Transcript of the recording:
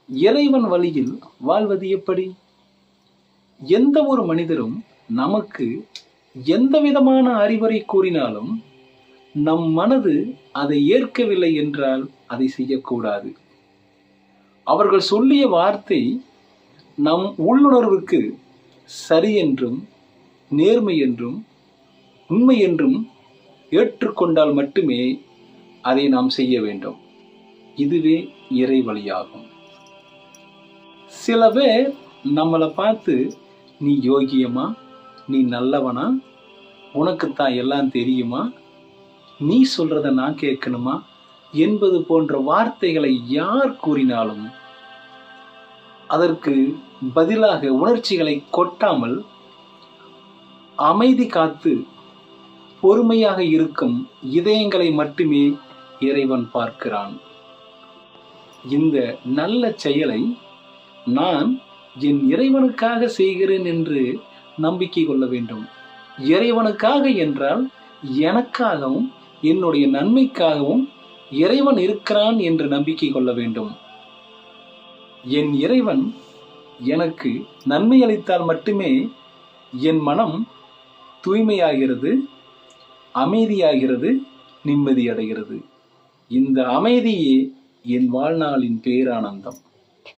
இறைவன் வழியில் வாழ்வது எப்படி? எந்த ஒரு மனிதரும் நமக்கு எந்த விதமான அறிவுரை கூறினாலும் நம் மனது அதை ஏற்கவில்லை என்றால் அதை செய்யக்கூடாது. அவர்கள் சொல்லிய வார்த்தை நம் உள்ளுணர்வுக்கு சரி என்றும் நேர்மை என்றும் உண்மை என்றும் ஏற்றுக்கொண்டால் மட்டுமே அதை நாம் செய்ய வேண்டும். இதுவே இறை வழியாகும். சில பேர் நம்மளை பார்த்து, நீ யோகியமா, நீ நல்லவனா, உனக்குத்தான் எல்லாம் தெரியுமா, நீ சொல்றத நான் கேட்கணுமா என்பது போன்ற வார்த்தைகளை யார் கூறினாலும் அதற்கு பதிலாக உணர்ச்சிகளை கொட்டாமல் அமைதி காத்து பொறுமையாக இருக்கும் இதயங்களை மட்டுமே இறைவன் பார்க்கிறான். இந்த நல்ல செயலை நான் என் இறைவனுக்காக செய்கிறேன் என்று நம்பிக்கை கொள்ள வேண்டும். இறைவனுக்காக என்றால் எனக்காகவும் என்னுடைய நன்மைக்காகவும் இறைவன் இருக்கிறான் என்று நம்பிக்கை கொள்ள வேண்டும். என் இறைவன் எனக்கு நன்மை அளித்தால் மட்டுமே என் மனம் தூய்மையாகிறது, அமைதியாகிறது, நிம்மதி அடைகிறது. இந்த அமைதியே என் வாழ்நாளின் பேரானந்தம்.